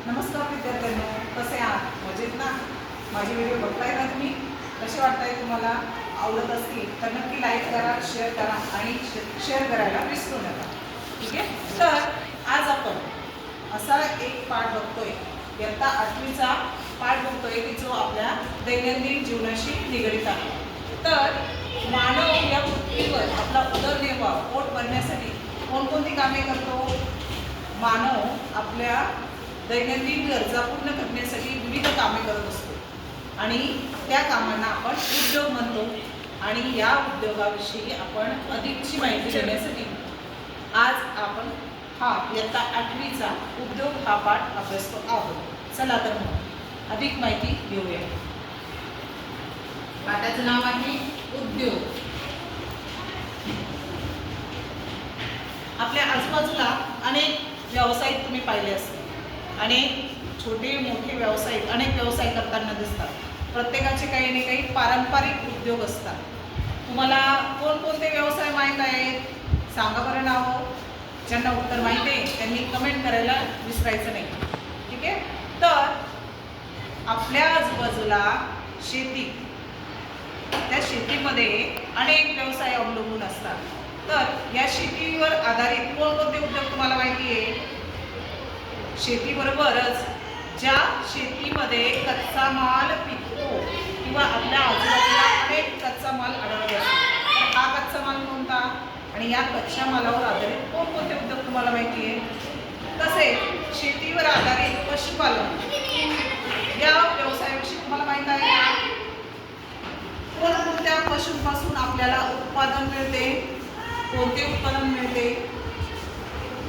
नमस्कार विद्यार्थ्यांनो, कसे आहात? मजेत ना? माझे व्हिडिओ बघताय ना तुम्ही? कसे वाटताय तुम्हाला? आवडत असतील तर नक्की लाईक करा, शेअर करा आणि शेअर करायला विसरू नका. ठीक आहे. तर आज आपण असा एक पाठ बघतोय, इयत्ता 8वीचा पाठ बघतोय की जो आपल्या दैनंदिन जीवनाशी निगडित आहे. तर मानव या पृथ्वीवर आपला उदरनिर्वाह पोट भरण्यासाठी कोणकोणती कामे करतो? मानव आपल्या दैनंदिन गरजा पूर्ण करण्यासाठी विविध कामे करत असतो आणि त्या कामांना आपण उद्योग म्हणतो. आणि या उद्योगाविषयी आपण अधिकची माहिती देण्यासाठी आज आपण इयत्ता 8वीचा उद्योग हा पाठ अभ्यासतो आहोत. चला तर मग अधिक माहिती घेऊया. पाठाचं नाव आहे उद्योग. आपल्या आजूबाजूला अनेक व्यावसायिक तुम्ही पाहिले असतील. अनेक छोटे मोठे व्यावसायिक अनेक व्यवसाय करताना दिसतात. प्रत्येकाचे काही ना काही पारंपरिक उद्योग असतात. तुम्हाला कोणकोणते व्यवसाय माहीत आहेत? सांगा बरं नाव. ज्यांना उत्तर माहीत आहे त्यांनी कमेंट करायला विसरायचं नाही. ठीक आहे. तर आपल्या आजूबाजूला शेती, त्या शेतीमध्ये अनेक व्यवसाय अवलंबून असतात. तर या शेतीवर आधारित कोणकोणते उद्योग तुम्हाला माहिती आहे? शेतीबरोबरच ज्या शेतीमध्ये कच्चा माल पिकतो किंवा आपल्या आजूबाजूला अनेक कच्चा माल आढळतो असतो, हा कच्चा माल कोणता आणि या कच्च्या मालावर आधारित कोणकोणते उद्योग तुम्हाला माहिती आहे? तसेच शेतीवर आधारित पशुपालन या व्यवसायाविषयी तुम्हाला माहीत आहे का? कोणकोणत्या पशूंपासून आपल्याला उत्पादन मिळते, कोणते उत्पादन मिळते,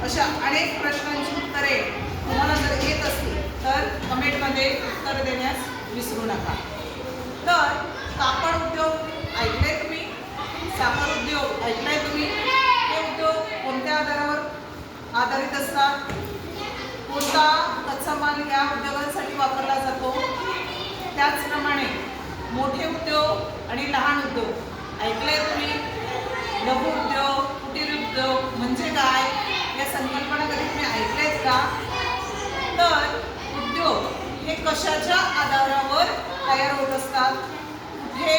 अशा अनेक प्रश्नांची उत्तरे तुम्हाला जर येत असतील तर कमेंटमध्ये उत्तर देण्यास विसरू नका. तर कापड उद्योग ऐकलाय तुम्ही? साखर उद्योग ऐकलाय तुम्ही? हे उद्योग कोणत्या आधारावर आधारित असतात? कोणता कच्चा माल या उद्योगांसाठी वापरला जातो? त्याचप्रमाणे मोठे उद्योग आणि लहान उद्योग ऐकले तुम्ही? लघु उद्योग, कुटीर उद्योग म्हणजे काय? या संकल्पना कधी तुम्ही ऐकल्यात का? तर उद्योग हे कशाच्या आधारावर तयार होत असतात? कुठे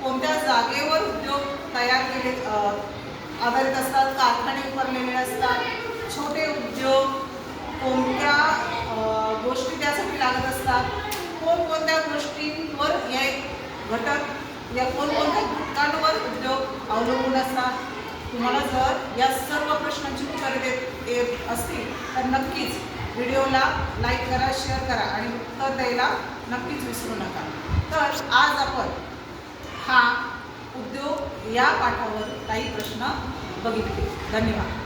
कोणत्या जागेवर उद्योग तयार केले आधारित असतात? कारखाने उभारलेले असतात. छोटे उद्योग कोणत्या गोष्टी त्यासाठी लागत असतात? कोणकोणत्या गोष्टींवर हे घटक या कोणकोणत्या घटकांवर उद्योग अवलंबून असतात? तुम्हाला जर या सर्व प्रश्नांची उत्तरे देत असतील तर नक्कीच व्हिडिओला लाईक करा, शेअर करा आणि उत्तर द्यायला नक्कीच विसरू नका. तर आज आपण हा उद्योग या पाठावर काही प्रश्न बघितले. धन्यवाद.